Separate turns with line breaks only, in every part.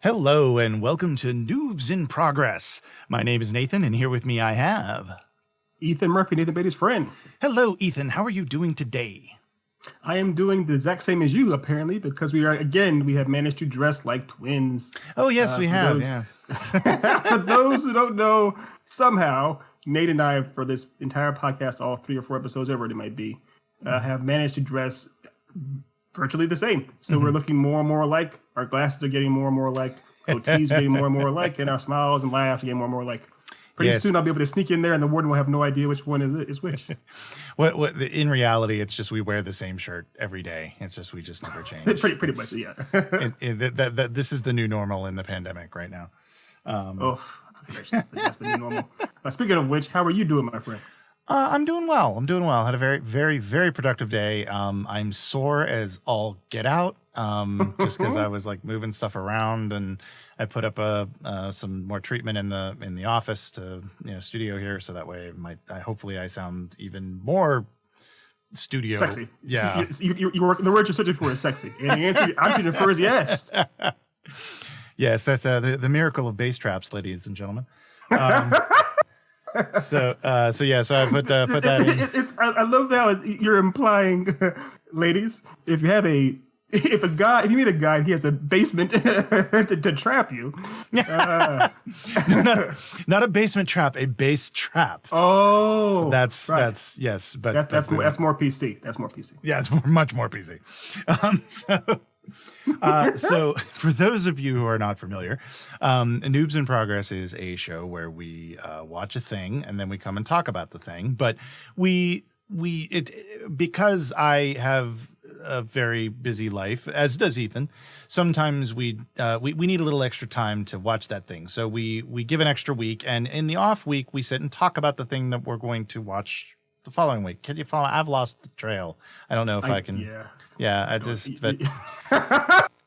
Hello and welcome to Noobs in Progress. My name is Nathan and here with me I have...
Ethan Murphy, Nathan Beatty's friend.
Hello Ethan, how are you doing today?
I am doing the exact same as you, apparently, because we have managed to dress like twins.
Oh yes, we have, yes.
For those who don't know, somehow, Nate and I, for this entire podcast, all 3 or 4 episodes, whatever it might be, have managed to dress virtually the same. So we're looking more and more alike. Our glasses are getting more and more alike. OTs are getting more and more alike. And our smiles and laughs are getting more and more alike. Pretty soon I'll be able to sneak in there and the warden will have no idea which one is which.
In reality, it's just we wear the same shirt every day. It's just we just never change.
pretty much, yeah.
This is the new normal in the pandemic right now.
That's the new normal. Speaking of which, how are you doing, my friend?
I'm doing well. I had a very, very, very productive day. I'm sore as all get out, just because I was like moving stuff around, and I put up some more treatment in the office to studio here, so that way hopefully I sound even more studio
sexy.
Yeah,
you work, the word you're searching for is sexy, and the answer I'm searching for is yes.
Yes, that's the miracle of bass traps, ladies and gentlemen. So I put that in.
I love how you're implying, ladies, if you meet a guy and he has a basement to trap you.
Not a basement trap, a bass trap.
Oh,
so that's
right.
That's yes, but
that's more PC. That's more PC.
Yeah, it's much more PC. So for those of you who are not familiar, Noobs in Progress is a show where we watch a thing and then we come and talk about the thing. But because I have a very busy life, as does Ethan, sometimes we need a little extra time to watch that thing. So we give an extra week, and in the off week we sit and talk about the thing that we're going to watch the following week. Can you follow? I've lost the trail. I don't know if I can. Yeah,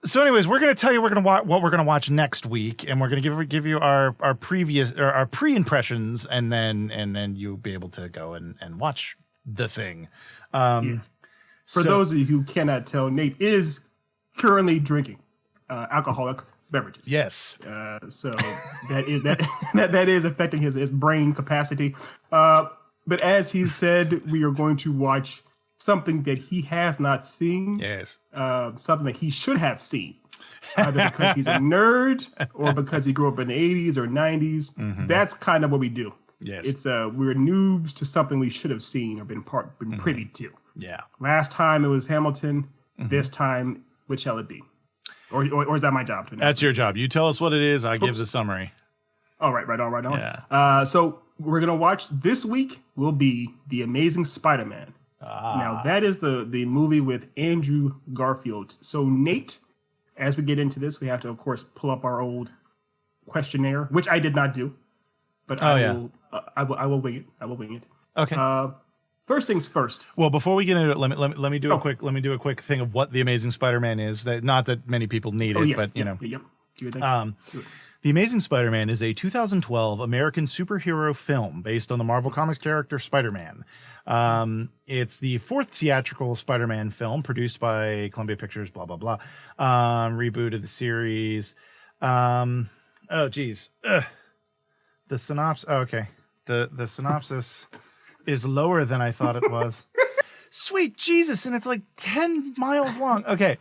So anyways, we're going to tell you what we're going to watch next week, and we're going to give you our pre-impressions, and then you'll be able to go and watch the thing.
For those of you who cannot tell, Nate is currently drinking alcoholic beverages.
Yes.
So that is affecting his brain capacity. But as he said, we are going to watch something that he has not seen.
Yes.
Something that he should have seen, either because he's a nerd or because he grew up in the 80s or 90s. Mm-hmm. That's kind of what we do.
Yes.
It's we're noobs to something we should have seen or been privy to.
Yeah.
Last time it was Hamilton. Mm-hmm. This time, which shall it be? Or is that my job?
That's your job. You tell us what it is. I give the summary.
All right, right on.
Yeah.
So we're gonna watch this week. Will be the Amazing SpiderMan. Now, that is the movie with Andrew Garfield. So, Nate, as we get into this, we have to, of course, pull up our old questionnaire, which I did not do. But I will wing it. I will wing it.
Okay.
First things first.
Well, before we get into it, let me do a quick thing of what the Amazing Spider-Man is. That not that many people need it, but you know.
Yep. Do your thing.
The Amazing Spider-Man is a 2012 American superhero film based on the Marvel Comics character Spider-Man. It's the 4th theatrical Spider-Man film produced by Columbia Pictures, blah, blah, blah. Reboot of the series. Oh, geez. The synopsis. Oh, okay. The synopsis is lower than I thought it was. Sweet Jesus. And it's like 10 miles long. Okay.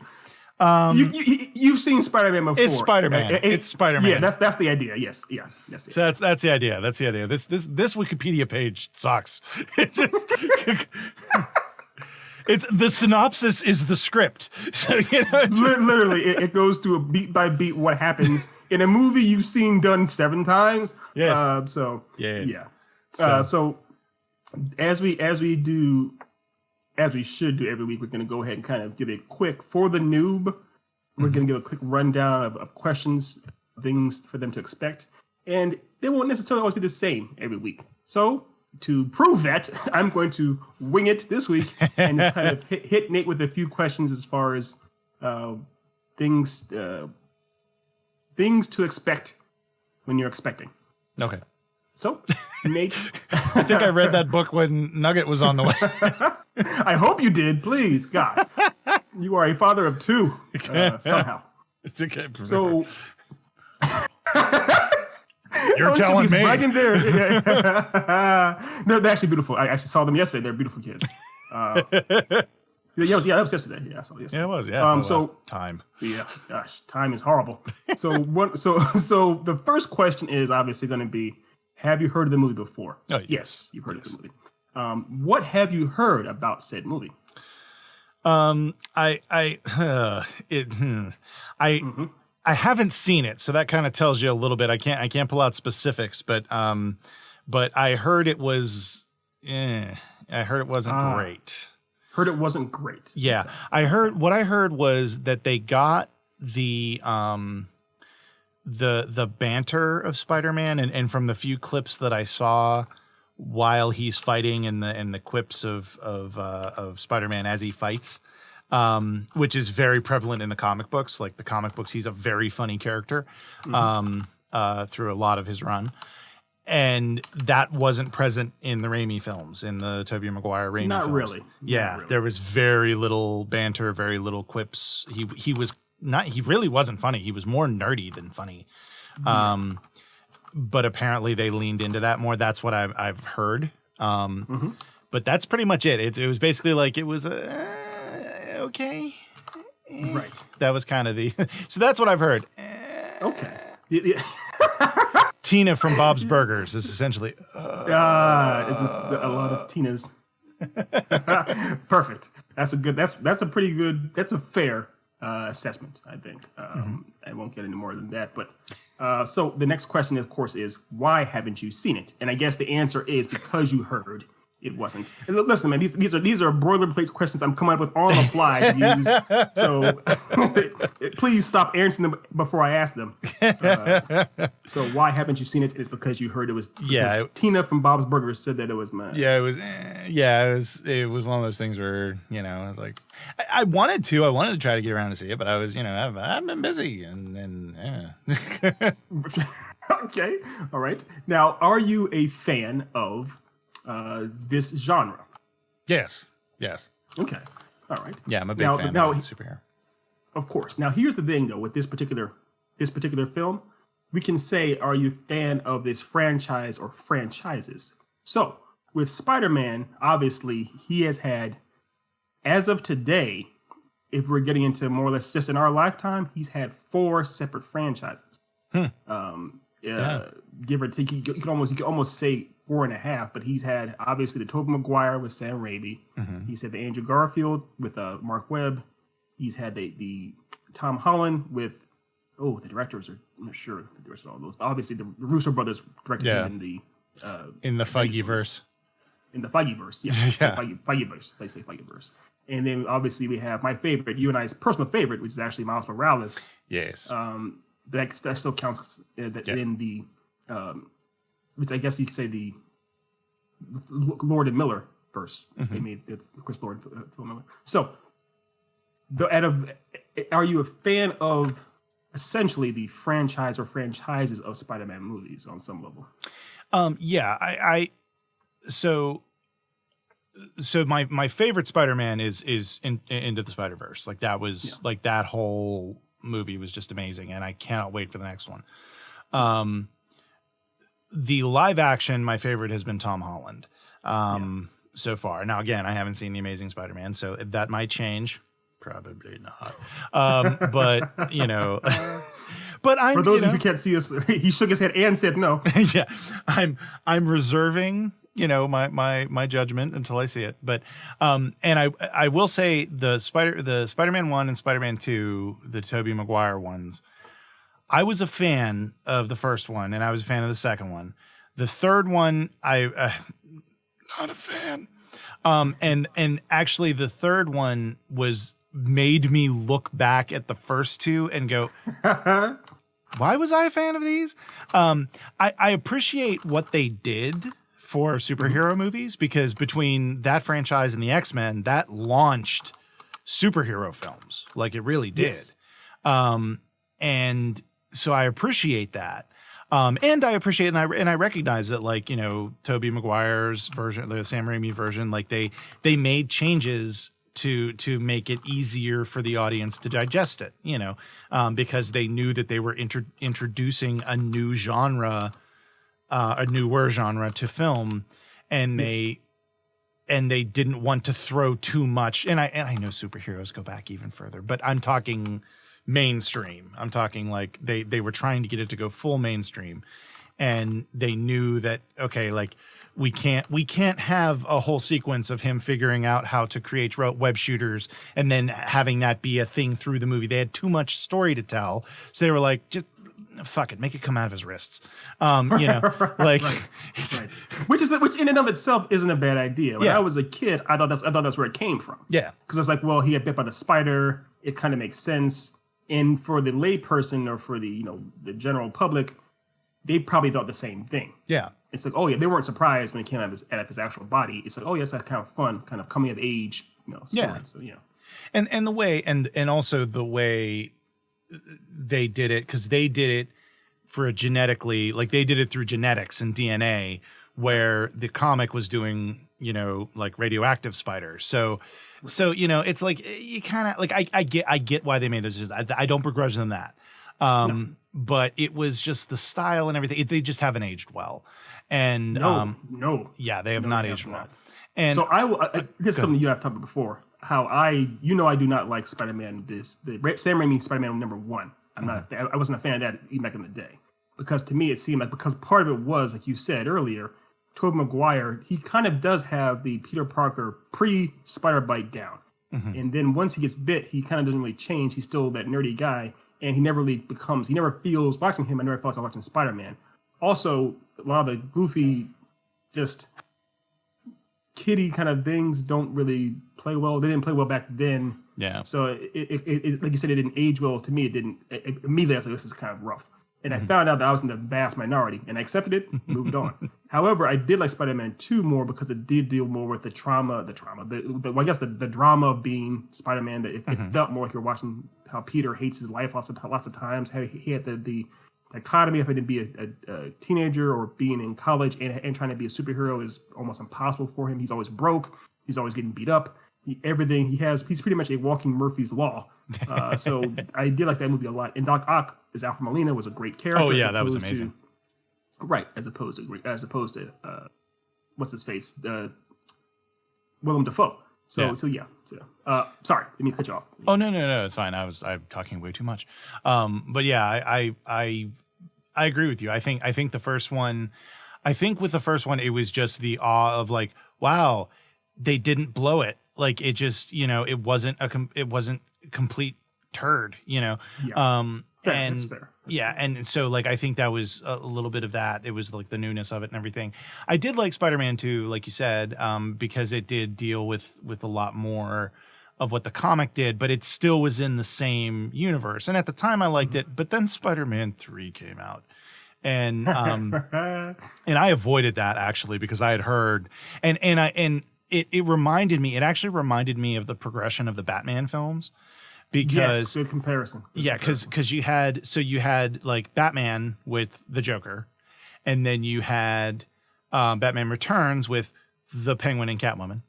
You've seen Spider-Man before.
It's Spider-Man. It's Spider-Man.
Yeah, that's the idea. Yes, yeah, that's
the idea. That's the idea. This Wikipedia page sucks. It's the synopsis is the script. So
literally, it goes through a beat by beat what happens in a movie you've seen done 7 times.
Yes.
Yeah. So as we do. As we should do every week, we're going to go ahead and kind of give a quick, for the noob, we're going to give a quick rundown of questions, things for them to expect. And they won't necessarily always be the same every week. So to prove that, I'm going to wing it this week and kind of hit Nate with a few questions as far as things to expect when you're expecting.
Okay.
So, Nate.
I think I read that book when Nugget was on the way.
I hope you did. Please, God. You are a father of 2 somehow.
It's okay.
So,
You're telling me.
Bragging there. No, they're actually beautiful. I actually saw them yesterday. They're beautiful kids. Yeah, that was yesterday. Yeah, I saw it yesterday.
Yeah, it was. Yeah.
So
time.
Yeah, gosh, time is horrible. So what? So the first question is obviously going to be: have you heard of the movie before?
Oh,
yes, you've heard of the movie. What have you heard about said movie?
I haven't seen it, so that kind of tells you a little bit. I can't pull out specifics, but I heard it was. I heard it wasn't great.
Heard it wasn't great.
Yeah, I heard was that they got the banter of Spider-Man, and from the few clips that I saw while he's fighting and the quips of Spider-Man as he fights, which is very prevalent in the comic books. Like the comic books, he's a very funny character through a lot of his run. And that wasn't present in the Raimi films, in the Tobey Maguire Raimi films.
Not really.
There was very little banter, very little quips. He really wasn't funny. He was more nerdy than funny. But apparently they leaned into that more. That's what I've heard. But that's pretty much it. It was basically like, it was okay.
Right.
That was kind of so that's what I've heard.
Okay.
Tina from Bob's Burgers is essentially.
It's a lot of Tinas. Perfect. That's a fair assessment, I think. I won't get into more than that. But so the next question, of course, is why haven't you seen it? And I guess the answer is because you heard it wasn't. And listen, man, these are boilerplate questions I'm coming up with on the fly to use. So please stop answering them before I ask them. So why haven't you seen it? It's because you heard it was. Tina from Bob's Burgers said that it was mine.
Yeah, it was. It was one of those things where I was like, I wanted to try to get around to see it, but I was I've been busy and
Okay, all right. Now, are you a fan of this genre?
Yes.
Okay. All right.
Yeah, I'm a big fan of superhero.
Of course. Now, here's the thing, though, with this particular film, we can say, are you a fan of this franchise or franchises? So, with Spider-Man, obviously, he has had, as of today, if we're getting into more or less just in our lifetime, he's had 4 separate franchises. Give or take, you could almost say 4.5, but he's had obviously the Tobey Maguire with Sam Raimi. He's had the Andrew Garfield with Mark Webb. He's had the Tom Holland with the directors are I'm not sure the directors of all those. But obviously the Russo brothers directed him in the
Feige-verse.
In the Feige-verse, Feige-verse. They say Feige-verse. And then obviously we have my favorite, you and I's personal favorite, which is actually Miles Morales.
Yes.
That still counts in the, which I guess you'd say the Lord and Miller verse. They made the Chris Lord Phil Miller. So, are you a fan of essentially the franchise or franchises of Spider-Man movies on some level? So
my favorite Spider-Man is Into the Spider-Verse. Like that was like that whole movie was just amazing, and I cannot wait for the next one. The live action, my favorite has been Tom Holland so far. Now, again, I haven't seen The Amazing Spider-Man, so that might change. Probably not. But but I'm.
For those of you who can't see us, he shook his head and said no.
Yeah, I'm reserving my judgment until I see it. But and I will say the Spider-Man 1 and Spider-Man 2, the Tobey Maguire ones, I was a fan of the first one and I was a fan of the second one. The third one, I not a fan. And actually the third one made me look back at the first two and go, why was I a fan of these? I appreciate what they did for superhero movies, because between that franchise and the X-Men, that launched superhero films. Like it really did. Yes. And so I appreciate that. And I appreciate and I recognize that, like, Tobey Maguire's version, the Sam Raimi version, like they made changes to make it easier for the audience to digest it, because they knew that they were introducing a new genre a new war genre to film, and they didn't want to throw too much. And I know superheroes go back even further, but I'm talking mainstream. I'm talking like they were trying to get it to go full mainstream, and they knew that, okay, like we can't have a whole sequence of him figuring out how to create web shooters and then having that be a thing through the movie. They had too much story to tell, so they were like, just fuck it, make it come out of his wrists. You know, like
right. Which in and of itself isn't a bad idea. When I was a kid, I thought that's where it came from.
Yeah,
because it's like, well, he got bit by the spider. It kind of makes sense. And for the layperson or for the the general public, they probably thought the same thing.
Yeah,
it's like, oh yeah, they weren't surprised when it came out of his actual body. It's like, oh yes, that's kind of fun, kind of coming of age, story.
Yeah.
So
and the way and also the way they did it, because they did it for a genetically, like they did it through genetics and DNA, where the comic was doing, like radioactive spiders. So it's like you kind of like I get why they made this. I don't begrudge them that. No. But it was just the style and everything. They just haven't aged well. And
no,
yeah, they have not aged well. And
so this is something you have talked about before. How I do not like Spider-Man. The Sam Raimi Spider-Man #1. I wasn't a fan of that even back in the day, because to me it seemed like, because part of it was, like you said earlier, Tobey Maguire, he kind of does have the Peter Parker pre-spider bite down, and then once he gets bit, he kind of doesn't really change. He's still that nerdy guy, and he never feels, watching him, I never felt like watching Spider-Man. Also, a lot of the goofy, just kiddie kind of things don't really play well. They didn't play well back then.
Yeah.
So it like you said, it didn't age well. To me, it didn't. Immediately, I was like, this is kind of rough. And I found out that I was in the vast minority, and I accepted it, moved on. However, I did like Spider-Man 2 more because it did deal more with the drama, the drama of being Spider-Man. That it felt more like you're watching how Peter hates his life lots of times. How he had the dichotomy of having to be a teenager or being in college and trying to be a superhero is almost impossible for him. He's always broke. He's always getting beat up. He's pretty much a walking Murphy's Law. So I did like that movie a lot. And Doc Ock as Alfred Molina was a great character.
Oh yeah, that was amazing.
As opposed to what's his face, Willem Dafoe. Sorry, let me cut you off.
Oh no, it's fine. I'm talking way too much. But yeah, I agree with you. I think the first one, with the first one, it was just the awe of like, wow, they didn't blow it. Like it just, it wasn't a complete turd,
Yeah. That's fair.
Yeah, and so like I think that was a little bit of that. It was like the newness of it and everything. I did like Spider-Man 2, like you said, because it did deal with a lot more of what the comic did, but it still was in the same universe. And at the time I liked it, but then Spider-Man 3 came out. And and I avoided that actually because I had heard it actually reminded me of the progression of the Batman films. Because
yes, good comparison.
Because you had like Batman with the Joker, and then you had Batman Returns with the Penguin and Catwoman,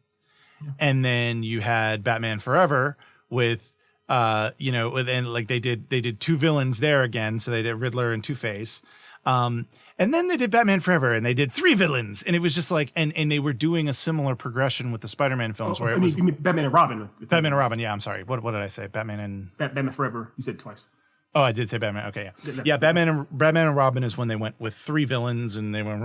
and then you had Batman Forever with and like they did two villains there again, so they did Riddler and Two-Face. And then they did Batman Forever, and they did three villains, and it was just like, and they were doing a similar progression with the Spider-Man films, where you mean
Batman and Robin.
Batman and Robin, yeah. I'm sorry. What did I say? Batman
Forever. You said it twice.
Oh, I did say Batman. Okay, yeah. Batman and Robin is when they went with three villains, and they went.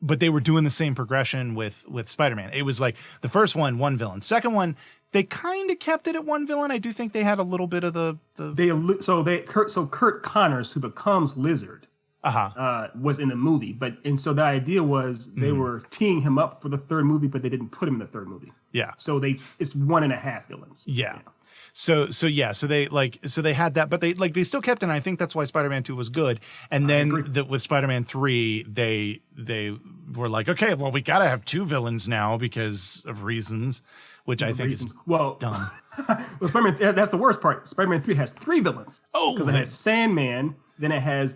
But they were doing the same progression with Spider-Man. It was like the first one villain. Second one, they kind of kept it at one villain. I do think they had a little bit of Kurt Connors, who becomes Lizard, was in the movie. So the idea was they were teeing him up for the third movie, but they didn't put him in the third movie. Yeah.
So it's 1.5 villains.
Yeah. So they had that, but they still kept it. And I think that's why Spider-Man 2 was good. And then with Spider-Man 3, they were like, okay, well, we got to have two villains now because of reasons. Which I think is dumb.
Well, Spider-Man, that's the worst part. Spider-Man 3 has three villains. Oh, because it has Sandman, then it has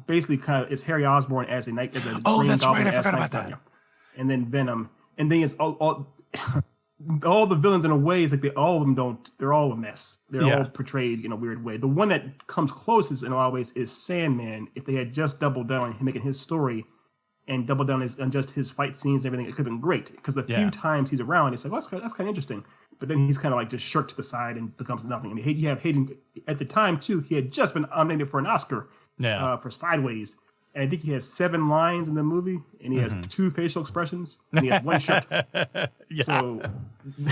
basically kind of it's Harry Osborn as a
Oh, that's right. I forgot about that.
And then Venom, and then it's all all the villains in a way is like all of them don't. They're all a mess. They're all portrayed in a weird way. The one that comes closest in a lot of ways is Sandman. If they had just doubled down on him making his story and doubled down on just his fight scenes and everything, it could have been great. Because a few times he's around, it's like, well, that's kind of interesting. But then he's kind of like just shirked to the side and becomes nothing. I mean, you have Hayden at the time too. He had just been nominated for an Oscar for Sideways. And I think he has 7 lines in the movie, and he has 2 facial expressions, and he has 1 shirt.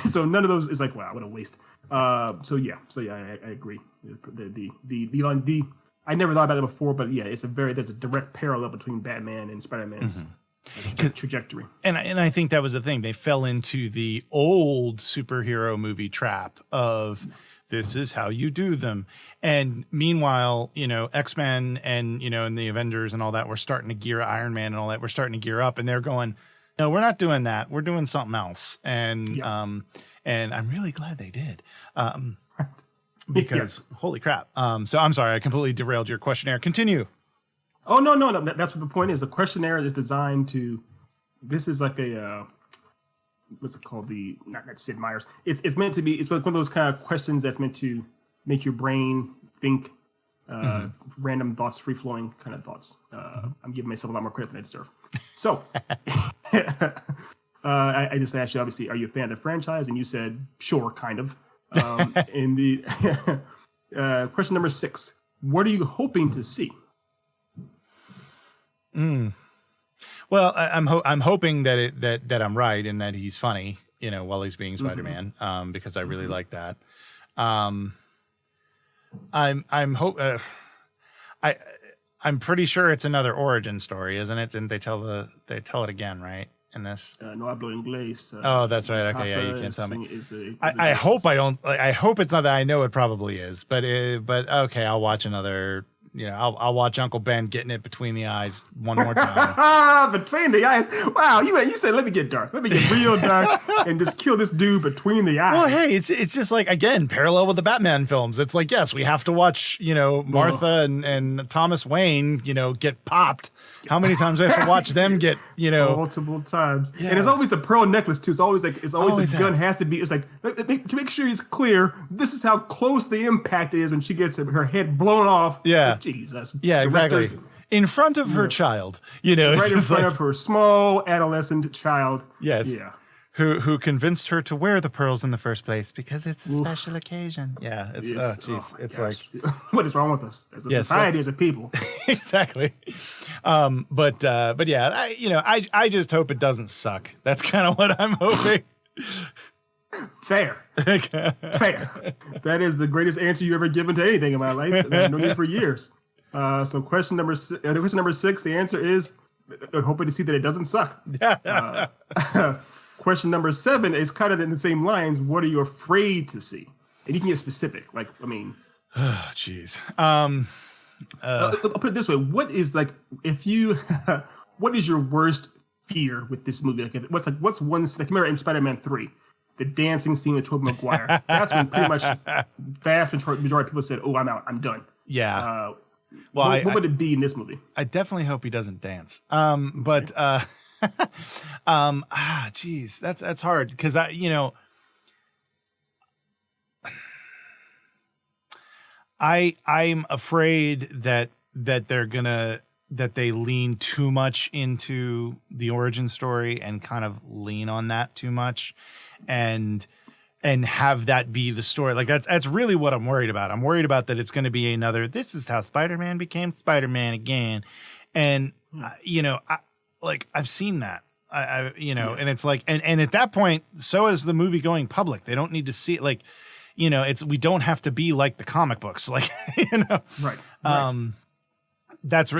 So none of those is like, wow, what a waste. I agree. I never thought about it before, but yeah, there's a direct parallel between Batman and Spider-Man's trajectory.
And I think that was the thing. They fell into the old superhero movie trap of this is how you do them. And meanwhile, X-Men and, and the Avengers and all that, we're starting to gear Iron Man and all that. We're starting to gear up, and they're going, no, we're not doing that. We're doing something else. And I'm really glad they did. Because holy crap. So I'm sorry, I completely derailed your questionnaire. Continue.
Oh, no. That's what the point is. The questionnaire is designed to, this is like a, what's it called? Not Sid Meier's. It's meant to be, it's one of those kind of questions that's meant to make your brain think random thoughts, free-flowing kind of thoughts. I'm giving myself a lot more credit than I deserve. So I just asked you, obviously, are you a fan of the franchise? And you said, sure, kind of. In the question number 6, what are you hoping to see?
Well, I'm hoping that I'm right and that he's funny, while he's being Spider-Man, because I really like that. I'm pretty sure it's another origin story, isn't it? Didn't they tell it again, right? In this,
no hablo inglés.
Oh, that's right. Okay, yeah, you can't tell me. I hope I don't. I hope it's not that. I know it probably is, but okay, I'll watch another. I'll watch Uncle Ben getting it between the eyes one more time.
Between the eyes. Wow, you said let me get dark. Let me get real dark and just kill this dude between the eyes.
Well, hey, it's just like, again, parallel with the Batman films. It's like, yes, we have to watch, Martha and Thomas Wayne, get popped. How many times do I have to watch them get,
multiple times? Yeah. And it's always the pearl necklace too. It's always the gun has to be. It's like to make sure it's clear. This is how close the impact is when she gets her head blown off.
Yeah,
like, Jesus.
Yeah, exactly. In front of her child,
right in front of her small adolescent child.
Yes. Yeah. Who convinced her to wear the pearls in the first place because it's a special occasion. Yeah, it's it's like
what is wrong with us as a society, as a people?
Exactly. But yeah, I just hope it doesn't suck. That's kind of what I'm hoping.
Fair. That is the greatest answer you ever given to anything in my life. I've known you for years. So question number 6, the answer is I'm hoping to see that it doesn't suck. Question number 7 is kind of in the same lines. What are you afraid to see? And you can get specific. Like, I mean,
oh, jeez.
I'll put it this way: what is what is your worst fear with this movie? Like, what's one? Like, remember in Spider-Man 3, the dancing scene with Tobey Maguire. That's when pretty much vast majority of people said, "Oh, I'm out. I'm done."
Yeah.
What would it be in this movie?
I definitely hope he doesn't dance. Geez, that's hard because I'm afraid that they lean too much into the origin story and kind of lean on that too much, and have that be the story. Like that's really what I'm worried about. I'm worried about that it's going to be another. This is how Spider-Man became Spider-Man again, and I've seen that. And it's like, and at that point, so is the movie going public. They don't need to see it. Like, we don't have to be like the comic books, like,
Right.
That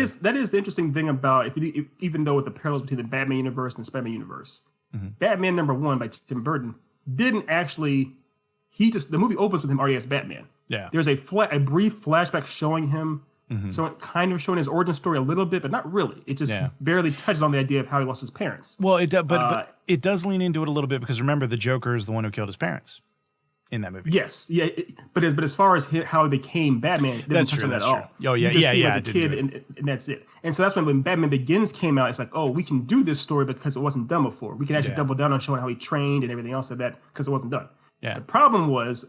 is the interesting thing about even though with the parallels between the Batman universe and the Spider-Man universe, Batman #1 by Tim Burton didn't actually. The movie opens with him already as Batman.
Yeah.
There's a brief flashback showing him. So it kind of showing his origin story a little bit, but not really. It just barely touches on the idea of how he lost his parents.
Well, but it does lean into it a little bit because remember, the Joker is the one who killed his parents. in that movie.
Yes, yeah, but as far as how he became Batman, it doesn't touch on that at all.
Oh yeah,
you just see
yeah.
As a kid, and that's it. And so that's when Batman Begins came out. It's like, oh, we can do this story because it wasn't done before. We can actually double down on showing how he trained and everything else of that because it wasn't done.
Yeah.
The problem was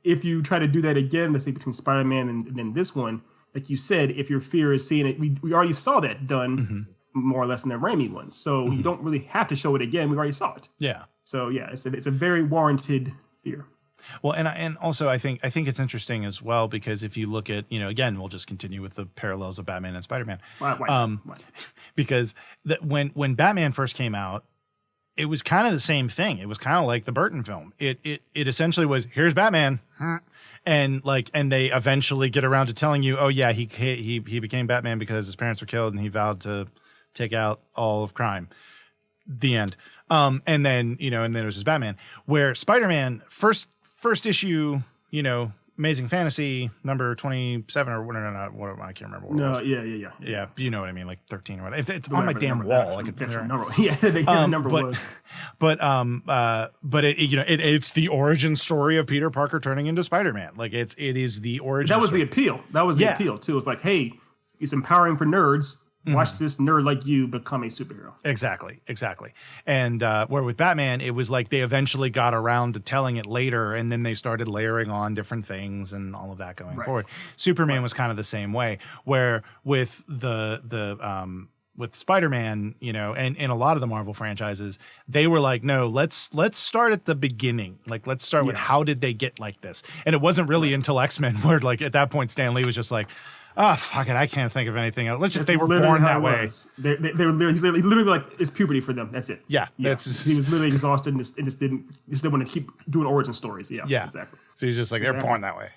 if you try to do that again, let's say between Spider-Man and then this one, like you said, if your fear is seeing it, we already saw that done more or less in the Raimi ones. So you don't really have to show it again. We already saw it.
Yeah.
So yeah, it's a very warranted fear.
Well, and also I think it's interesting as well because if you look at, again, we'll just continue with the parallels of Batman and Spider-Man.
Why?
Because when Batman first came out, it was kind of the same thing. It was kind of like the Burton film. It essentially was, here's Batman, and they eventually get around to telling you, oh yeah, he became Batman because his parents were killed and he vowed to take out all of crime. The end. And then it was just Batman. Where Spider-Man first issue, Amazing Fantasy number 27 or what? I can't remember. What it was.
Yeah.
You know what I mean, like 13 or whatever. It's on my damn wall.
The number was.
But it's the origin story of Peter Parker turning into Spider-Man. Like it is the origin.
That was
story.
the appeal. That was the appeal too. It's like, hey, it's empowering for nerds. Watch this nerd like you become a superhero.
Exactly. And where with Batman, it was like they eventually got around to telling it later, and then they started layering on different things and all of that going forward. Superman was kind of the same way, where with with Spider-Man, and in a lot of the Marvel franchises, they were like, no, let's start at the beginning. Like, let's start with how did they get like this? And it wasn't really until X-Men where, like, at that point, Stan Lee was just like, oh, fuck it, I can't think of anything else. They were born that way.
He's literally like, it's puberty for them. That's it.
Yeah.
He was literally exhausted and just didn't want to keep doing origin stories. Yeah, exactly.
So he's just like, they're born that way.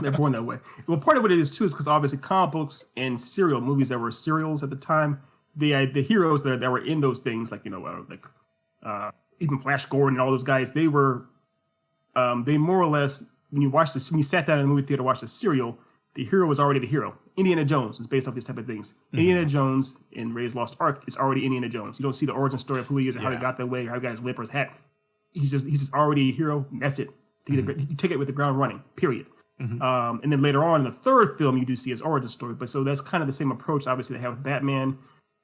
They're born that way. Well, part of what it is, too, is because obviously comic books and serial movies that were serials at the time, the heroes that were in those things, like, even Flash Gordon and all those guys, they were, they more or less, when you sat down in the movie theater to watch the serial, the hero was already the hero. Indiana Jones is based off these type of things. Indiana Jones in Raiders Lost Ark is already Indiana Jones. You don't see the origin story of who he is or how he got that way or how he got his whip or his hat. He's just already a hero. And that's it. You take it with the ground running, period. And then later on in the third film, you do see his origin story. But so that's kind of the same approach, obviously, they have with Batman.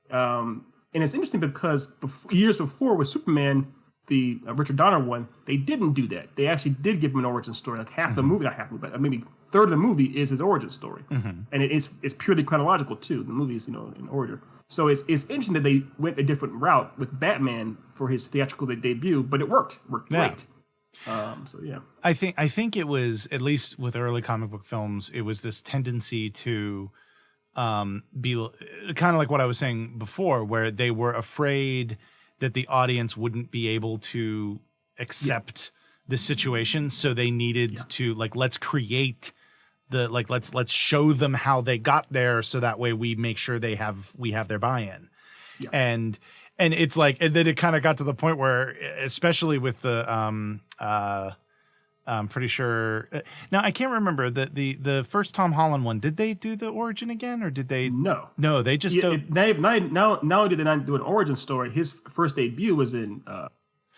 And it's interesting because years before with Superman, the Richard Donner one, they didn't do that. They actually did give him an origin story. Like half the movie, not half, but maybe third of the movie is his origin story, and it's purely chronological too. The movie is in order. So it's interesting that they went a different route with Batman for his theatrical debut, but it worked great. So yeah,
I think it was, at least with early comic book films, it was this tendency to be kind of like what I was saying before, where they were afraid that the audience wouldn't be able to accept the situation, so they needed to let's create let's show them how they got there, so that way we make sure we have their buy-in. And it's like, and then it kind of got to the point where, especially with the I'm pretty sure now I can't remember the first Tom Holland one, did they do the origin again, or did they? No, they just don't.
Not only did they not do an origin story, his first debut was in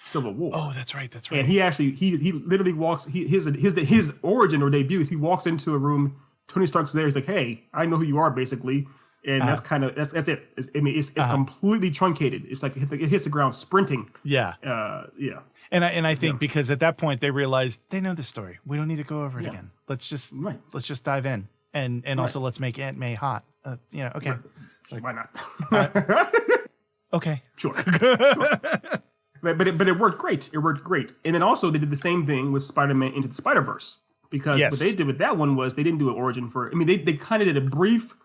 Civil War.
Oh, that's right.
And he actually he literally walks his origin or debut is he walks into a room. Tony Stark's there. He's like, "Hey, I know who you are," basically, and that's kind of that's it. It's completely truncated. It's like it hits the ground sprinting.
Yeah. And I think because at that point they realized they know the story. We don't need to go over it again. Let's just dive in, and also let's make Aunt May hot. Okay.
Right. Like, why not?
Okay.
Sure. But it worked great. It worked great. And then also they did the same thing with Spider-Man Into the Spider-Verse, because what they did with that one was they didn't do an origin for. I mean, they kind of did a brief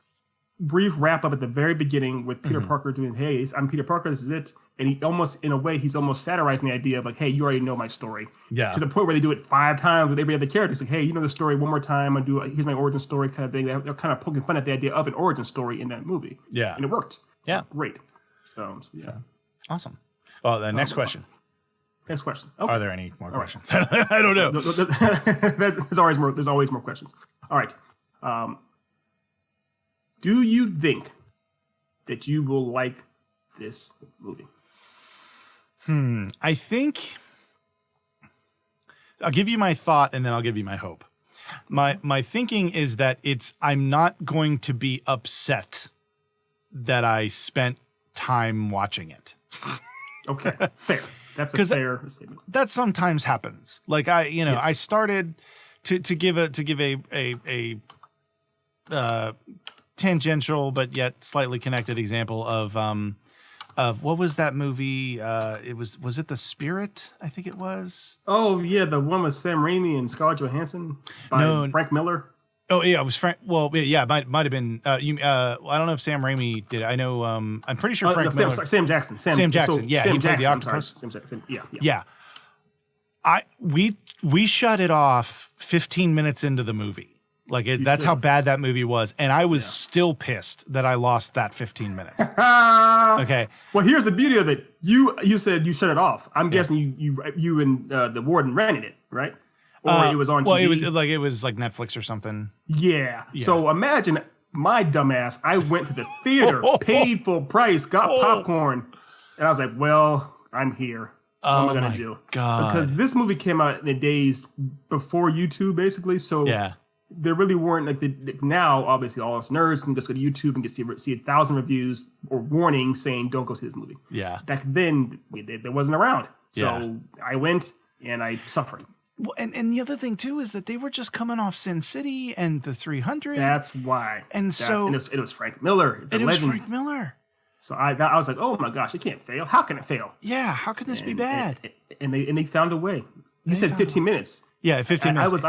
wrap up at the very beginning with Peter Parker doing, "Hey, I'm Peter Parker. This is it." And he almost, in a way, he's almost satirizing the idea of like, "Hey, you already know my story."
Yeah.
To the point where they do it 5 times with every other character. It's like, "Hey, you know the story one more time. Here's my origin story," kind of thing. They're kind of poking fun at the idea of an origin story in that movie.
Yeah.
And it worked.
Yeah.
Great. So yeah.
Awesome. Oh, the next question.
Next question. Okay.
Are there any more questions? I don't know.
There's always more questions. All right. Do you think that you will like this movie?
I think I'll give you my thought and then I'll give you my hope. My thinking is that I'm not going to be upset that I spent time watching it.
Okay, fair. That's a fair statement.
That sometimes happens. Like I started to give a tangential but yet slightly connected example of what was that movie? Was it The Spirit? I think it was.
Oh yeah, the one with Sam Raimi and Scarlett Johansson by Frank Miller.
Oh yeah, it was Frank. Well, yeah, it might have been. I don't know if Sam Raimi did. I know. I'm pretty sure Frank Miller.
Sam Jackson.
Sam Jackson. Yeah,
Sam
he played
Jackson,
the octopus.
Sam Jackson. Yeah.
Yeah. We shut it off 15 minutes into the movie. Like that's how bad that movie was, and I was still pissed that I lost that 15 minutes. Okay.
Well, here's the beauty of it. You said you shut it off. I'm guessing you and the warden rented it, right? Or it was on TV.
Well, it was like Netflix or something.
Yeah. So imagine my dumbass. I went to the theater, paid full price, got popcorn, and I was like, "Well, I'm here. What am I gonna do?"
God.
Because this movie came out in the days before YouTube, basically. So there really weren't now. Obviously, all us nerds can just go to YouTube and see 1,000 reviews or warnings saying don't go see this movie.
Yeah.
Back then, it wasn't around. So I went and I suffered.
Well, and the other thing too is that they were just coming off Sin City and the 300.
That's why.
And
it was Frank Miller.
It was Frank Miller.
So I was like, oh my gosh, it can't fail. How can it fail?
Yeah, how can this be bad?
And they found a way. You said 15 minutes.
Yeah, 15 minutes.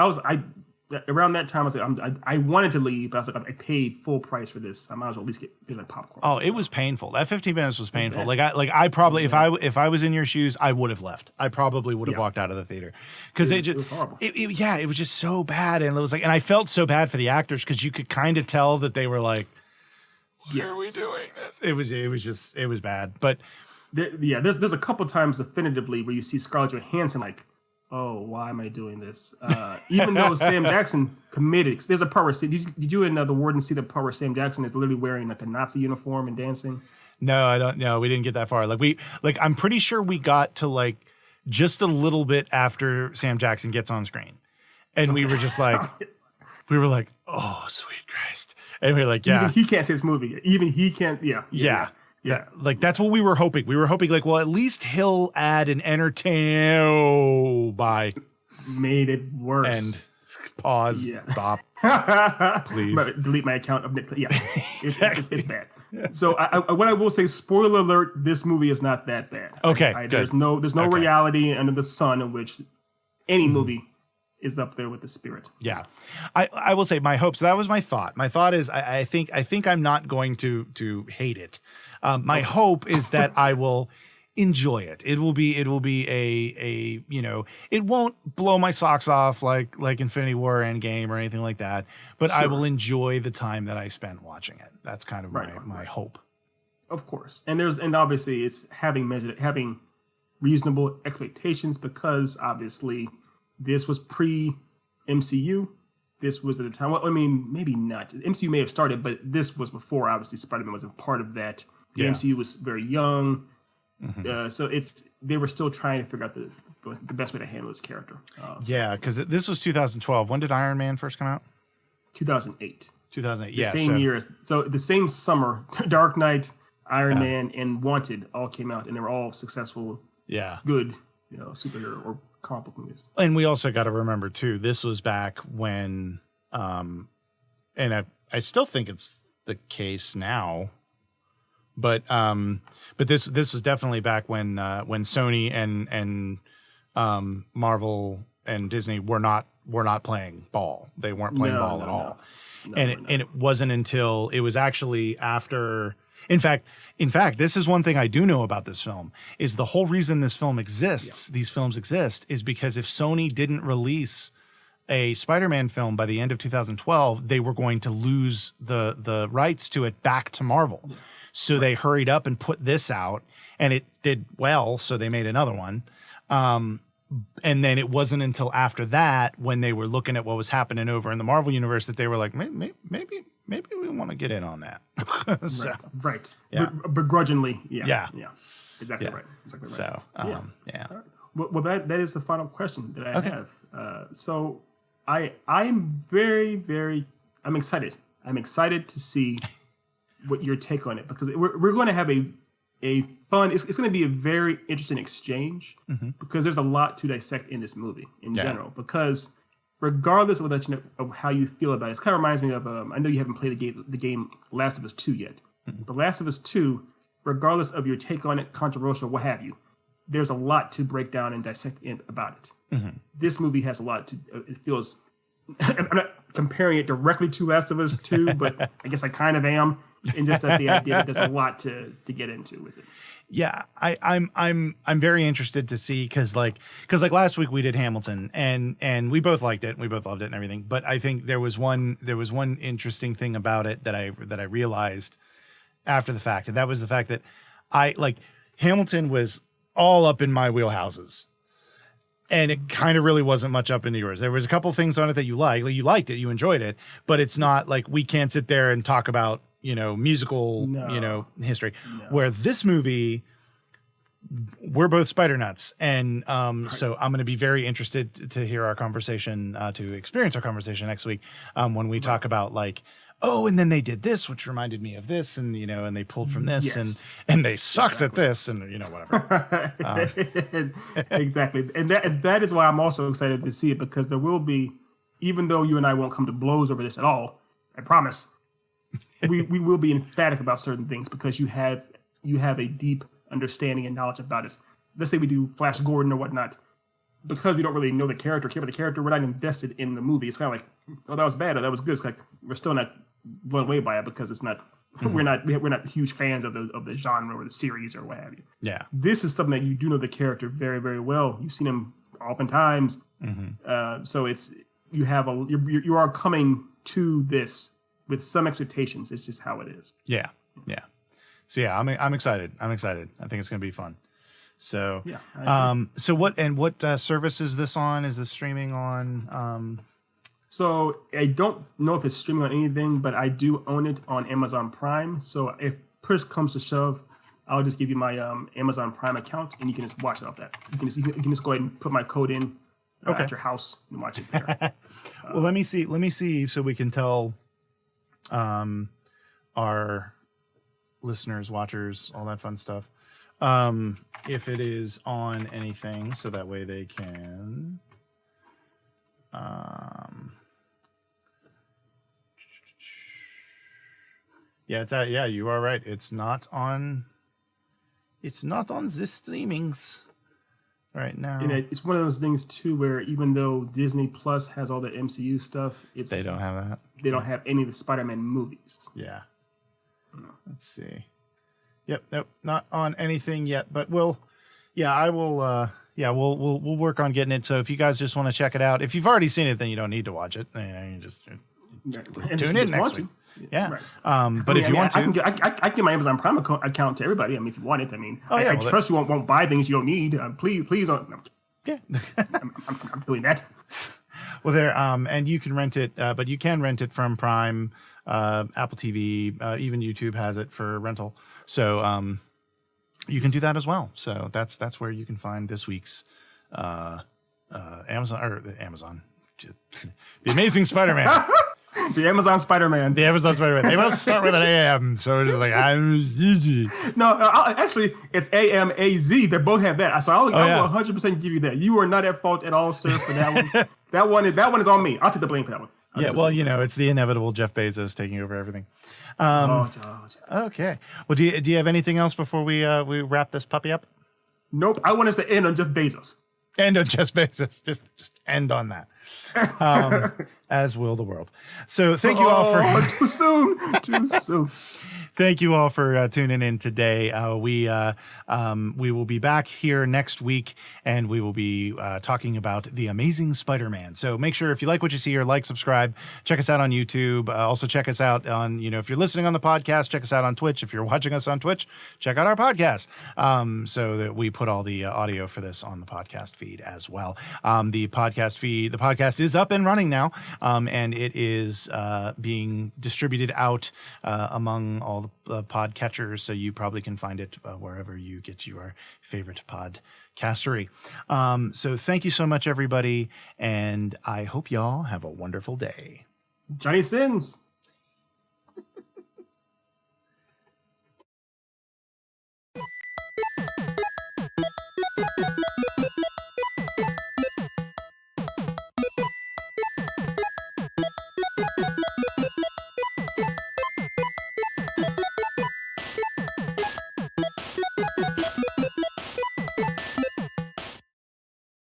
Around that time, I was like, I wanted to leave, but I was like, I paid full price for this. I might as well at least get like popcorn.
Oh, it was painful. That 15 minutes was painful. I probably, if I was in your shoes, I would have left. I probably would have walked out of the theater because it was horrible. It was just so bad, and it was like, and I felt so bad for the actors because you could kind of tell that they were like, why are we doing this? It was bad. But
there's a couple times definitively where you see Scarlett Johansson like, oh, why am I doing this? Even though Sam Jackson committed, there's a part where did you and the warden see the part where Sam Jackson is literally wearing like a Nazi uniform and dancing?
No, I don't. No, we didn't get that far. I'm pretty sure we got to like just a little bit after Sam Jackson gets on screen, and we were just like, oh, sweet Christ, and we were like, yeah,
even he can't see this movie. Even he can't. Yeah.
Like that's what we were hoping. We were hoping like, well, at least he'll add an entertain. Bye.
Made it worse.
And pause. Yeah. Stop. Please.
Delete my account of Nick. Yeah. It's bad. So what I will say, spoiler alert, this movie is not that bad.
Okay.
There's no reality under the sun in which any movie is up there with the spirit.
Yeah. I will say my hope. So that was my thought. My thought is I think I'm not going to hate it. My hope is that I will enjoy it. It will be a it won't blow my socks off like Infinity War Endgame or anything like that, but I will enjoy the time that I spent watching it. That's kind of my hope.
Of course. And obviously it's having reasonable expectations, because obviously this was pre-MCU. This was at a time, well, I mean, maybe not. MCU may have started, but this was before, obviously, Spider-Man was a part of that. The MCU was very young. Mm-hmm. So they were still trying to figure out the best way to handle this character.
Because this was 2012. When did Iron Man first come out?
2008.
2008,
the same year. So the same summer, Dark Knight, Iron Man, and Wanted all came out, and they were all successful, good, superhero or comic book movies.
And we also got to remember, too, this was back when, and I still think it's the case now, but this was definitely back when Sony and Marvel and Disney were not playing ball. They weren't playing ball at all. And it wasn't until it was actually after. In fact, this is one thing I do know about this film is the whole reason this film exists. These films exist is because if Sony didn't release a Spider-Man film by the end of 2012, they were going to lose the rights to it back to Marvel. Yeah. So they hurried up and put this out, and it did well. So they made another one. And then it wasn't until after that, when they were looking at what was happening over in the Marvel universe, that they were like, maybe we want to get in on that.
Right. Yeah. Begrudgingly. Yeah. Exactly right.
So,
Well, that is the final question that I have. So I'm very, very, I'm excited. I'm excited to see what your take on it, because we're going to have a fun, it's going to be a very interesting exchange, because there's a lot to dissect in this movie in general, because regardless of how you feel about it, it kind of reminds me of, I know you haven't played the game Last of Us 2 yet, but Last of Us 2, regardless of your take on it, controversial, what have you, there's a lot to break down and dissect about it. This movie has a lot to, it feels, I'm not comparing it directly to Last of Us 2, but I guess I kind of am, and just that the idea that there's a lot to get into with it.
Yeah, I'm very interested to see, because last week we did Hamilton, and we both liked it, and we both loved it and everything. But I think there was one interesting thing about it that I realized after the fact, and that was the fact that Hamilton was all up in my wheelhouses, and it kind of really wasn't much up into yours. There was a couple things on it that you liked. Like, you liked it, you enjoyed it, but it's not like we can't sit there and talk about musical history. Where this movie, we're both spider nuts, and so I'm going to be very interested to hear our conversation, to experience our conversation next week, when we talk about and then they did this, which reminded me of this, and and they pulled from this, and they sucked at this, and whatever.
Exactly, and that is why I'm also excited to see it, because there will be, even though you and I won't come to blows over this at all, I promise, we will be emphatic about certain things, because you have a deep understanding and knowledge about it. Let's say we do Flash Gordon or whatnot, because we don't really know the character, care about the character, we're not invested in the movie. It's kind of like, oh, that was bad, or that was good. It's like we're still not blown away by it, because it's not. We're not huge fans of the genre or the series or what have you. Yeah, this is something that you do know the character very, very well. You've seen him oftentimes, so it's you are coming to this with some expectations. It's just how it is. Yeah. So yeah, I'm excited. I think it's going to be fun. So so what service is this on? Is this streaming on? So I don't know if it's streaming on anything, but I do own it on Amazon Prime. So if push comes to shove, I'll just give you my Amazon Prime account, and you can just watch it off that. You can just go ahead and put my code in at your house and watch it there. Well, let me see, so we can tell our listeners, watchers, all that fun stuff, if it is on anything, so that way they can. Yeah, you are right. It's not on the streamings right now. And it's one of those things too, where even though Disney Plus has all the MCU stuff, they don't have that. They don't have any of the Spider-Man movies. Yeah. Let's see. Yep. Nope. Not on anything yet, but we'll work on getting it. So if you guys just want to check it out, if you've already seen it, then you don't need to watch it. You just tune in next week. Yeah. Right. But if you want to, I can give my Amazon Prime account to everybody. I mean, if you want it, I mean, I trust you won't buy things you don't need. Please don't. No. Yeah. I'm doing that. Well, there, and you can rent it, but you can rent it from Prime, Apple TV, even YouTube has it for rental. So, you can do that as well. So that's where you can find this week's, Amazon, The Amazing SpiderMan. The Amazon SpiderMan. The Amazon SpiderMan. They must start with an AM. So it's just like, I'm easy. No, actually, it's AMAZ. They both have that. So I will 100% give you that. You are not at fault at all, sir, for that one. That one is on me. I'll take the blame for that one. It's the inevitable Jeff Bezos taking over everything. Okay. Well, do you have anything else before we wrap this puppy up? Nope. I want us to end on Jeff Bezos. End on Jeff Bezos. Just end on that. As will the world. So thank you all for too soon. Thank you all for tuning in today. We will be back here next week, and we will be talking about The Amazing SpiderMan. So make sure, if you like what you see here, like, subscribe, check us out on YouTube. Also check us out on, if you're listening on the podcast, check us out on Twitch. If you're watching us on Twitch, check out our podcast, so that we put all the audio for this on the podcast feed as well. The podcast
podcast feed. The podcast is up and running now, and it is being distributed out among all the podcatchers, so you probably can find it wherever you get your favorite podcastery. So thank you so much, everybody, and I hope y'all have a wonderful day.
Johnny Sins.